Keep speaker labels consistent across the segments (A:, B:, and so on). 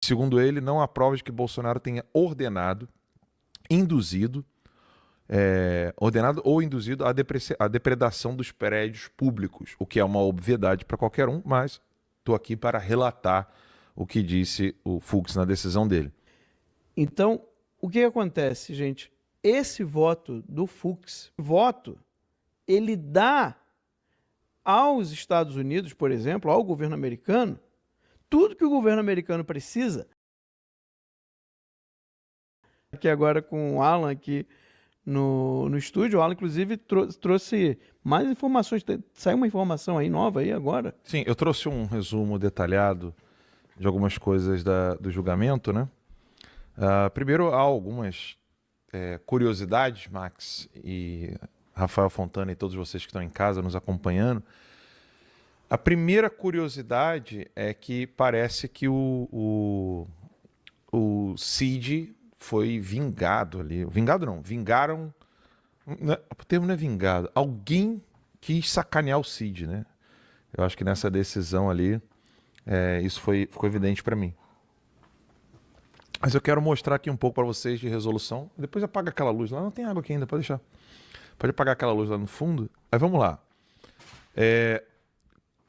A: Segundo ele, não há provas de que Bolsonaro tenha ordenado, induzido, ordenado ou induzido a depredação dos prédios públicos, o que é uma obviedade para qualquer um, mas estou aqui para relatar o que disse o Fux na decisão dele.
B: Então, o que acontece, gente? Esse voto do Fux, ele dá aos Estados Unidos, por exemplo, ao governo americano, tudo que o governo americano precisa. Aqui agora com o Alan aqui no estúdio, o Alan inclusive trouxe mais informações, saiu uma informação aí nova aí agora.
A: Sim, eu trouxe um resumo detalhado de algumas coisas do julgamento, né? Primeiro, há algumas curiosidades, Max e Rafael Fontana e todos vocês que estão em casa nos acompanhando. A primeira curiosidade é que parece que o Cid foi vingado ali. Vingado não, vingaram... O termo não é vingado. Alguém quis sacanear o Cid, né? Eu acho que nessa decisão ali, isso ficou evidente para mim. Mas eu quero mostrar aqui um pouco para vocês de resolução. Depois apaga aquela luz lá. Não tem água aqui ainda, pode deixar. Pode apagar aquela luz lá no fundo. Aí vamos lá.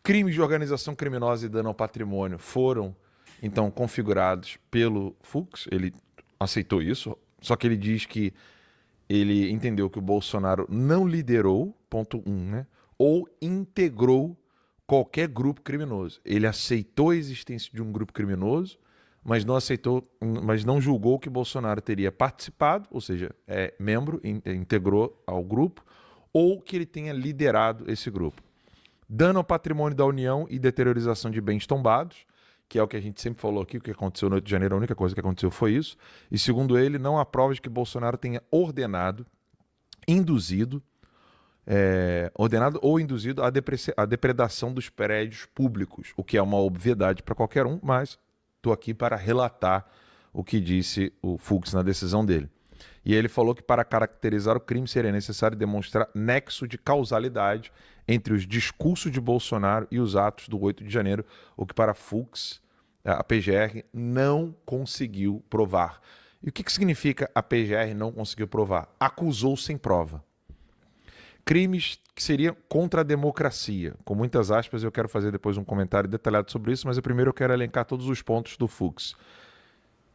A: Crimes de organização criminosa e dano ao patrimônio foram, então, configurados pelo Fux. Ele aceitou isso, só que ele diz que ele entendeu que o Bolsonaro não liderou, ponto 1, né? Ou integrou qualquer grupo criminoso. Ele aceitou a existência de um grupo criminoso, mas não julgou que Bolsonaro teria participado, ou seja, é membro, integrou ao grupo, ou que ele tenha liderado esse grupo. Dano ao patrimônio da União e deteriorização de bens tombados, que é o que a gente sempre falou aqui, o que aconteceu no 8 de janeiro, a única coisa que aconteceu foi isso. E segundo ele, não há provas de que Bolsonaro tenha ordenado, induzido, ordenado ou induzido a depredação dos prédios públicos, o que é uma obviedade para qualquer um, mas estou aqui para relatar o que disse o Fux na decisão dele. E ele falou que para caracterizar o crime seria necessário demonstrar nexo de causalidade entre os discursos de Bolsonaro e os atos do 8 de janeiro, o que para Fux, a PGR, não conseguiu provar. E o que significa a PGR não conseguiu provar? Acusou sem prova. Crimes que seriam contra a democracia. Com muitas aspas, eu quero fazer depois um comentário detalhado sobre isso, mas primeiro eu quero elencar todos os pontos do Fux.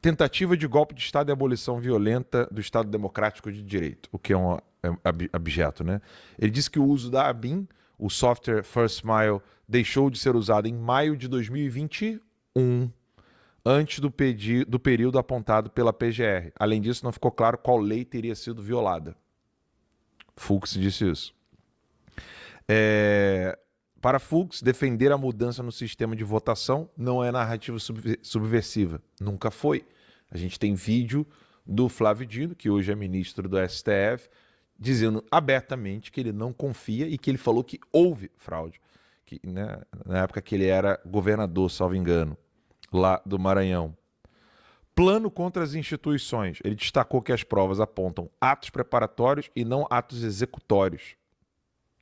A: Tentativa de golpe de Estado e abolição violenta do Estado Democrático de Direito, o que é um abjeto, né? Ele disse que o uso da ABIN, o software First Mile, deixou de ser usado em maio de 2021, antes do período apontado pela PGR. Além disso, não ficou claro qual lei teria sido violada. Fux disse isso. Para Fux, defender a mudança no sistema de votação não é narrativa subversiva. Nunca foi. A gente tem vídeo do Flávio Dino, que hoje é ministro do STF, dizendo abertamente que ele não confia e que ele falou que houve fraude. Que, né, na época que ele era governador, salvo engano, lá do Maranhão. Plano contra as instituições. Ele destacou que as provas apontam atos preparatórios e não atos executórios,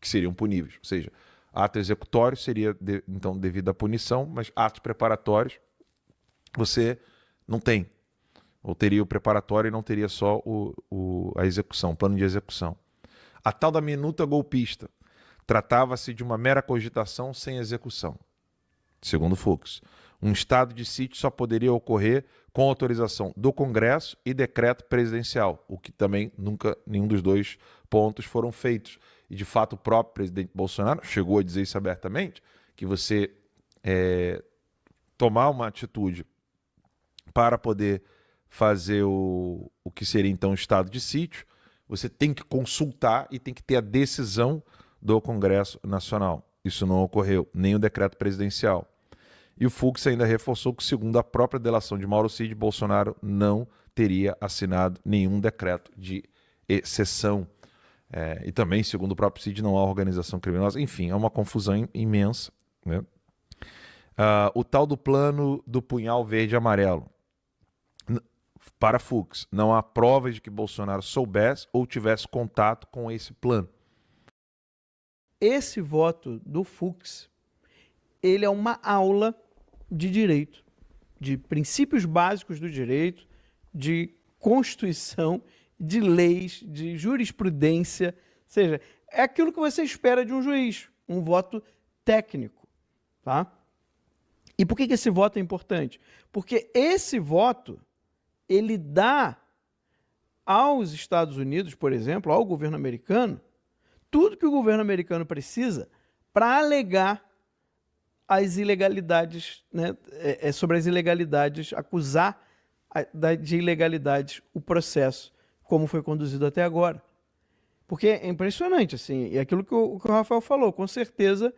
A: que seriam puníveis. Ou seja, ato executório seria, então, devido à punição, mas atos preparatórios você não tem. Ou teria o preparatório e não teria só a execução, o plano de execução. A tal da minuta golpista. Tratava-se de uma mera cogitação sem execução. Segundo Fux, um estado de sítio só poderia ocorrer com autorização do Congresso e decreto presidencial, o que também nunca, nenhum dos dois pontos foram feitos. E, de fato, o próprio presidente Bolsonaro chegou a dizer isso abertamente, que você tomar uma atitude para poder fazer o que seria, então, o estado de sítio, você tem que consultar e tem que ter a decisão do Congresso Nacional. Isso não ocorreu, nem o decreto presidencial. E o Fux ainda reforçou que, segundo a própria delação de Mauro Cid, Bolsonaro não teria assinado nenhum decreto de exceção. E também, segundo o próprio Cid, não há organização criminosa. Enfim, é uma confusão imensa, né? O tal do plano do punhal verde e amarelo. Para Fux, não há provas de que Bolsonaro soubesse ou tivesse contato com esse plano.
B: Esse voto do Fux, ele é uma aula de direito. de princípios básicos do direito, de Constituição, de leis, de jurisprudência. Ou seja, é aquilo que você espera de um juiz, um voto técnico. Tá? E por que esse voto é importante? Porque esse voto, ele dá aos Estados Unidos, por exemplo, ao governo americano, tudo que o governo americano precisa para alegar as ilegalidades, né, sobre as ilegalidades, acusar de ilegalidades o processo, como foi conduzido até agora. Porque é impressionante, assim, e aquilo que o Rafael falou, com certeza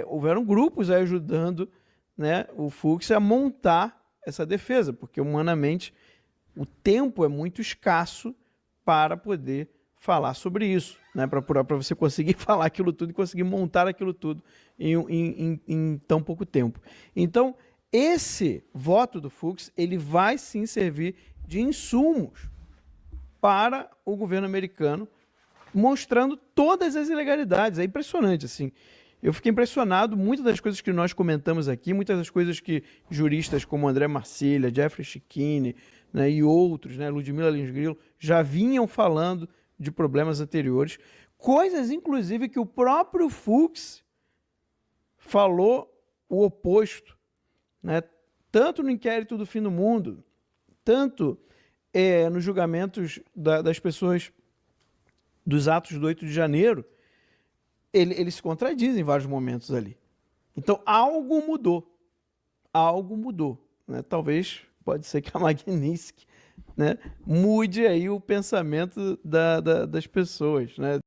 B: houveram grupos aí ajudando, né, o Fux a montar essa defesa, porque humanamente o tempo é muito escasso para poder falar sobre isso, né? Para você conseguir falar aquilo tudo e conseguir montar aquilo tudo em tão pouco tempo. Então, esse voto do Fux, ele vai sim servir de insumos para o governo americano, mostrando todas as ilegalidades. É impressionante, assim. Eu fiquei impressionado, muitas das coisas que nós comentamos aqui, muitas das coisas que juristas como André Marcilha, Jeffrey Schickini, né, e outros, né, Ludmila Lins Grillo, já vinham falando de problemas anteriores, coisas, inclusive, que o próprio Fux falou o oposto, né, tanto no inquérito do fim do mundo, tanto nos julgamentos das pessoas dos atos do 8 de janeiro, eles se contradizem em vários momentos ali. Então, algo mudou. Algo mudou. Né? Talvez, pode ser que a Magnitsky, né, mude aí o pensamento das pessoas. Né?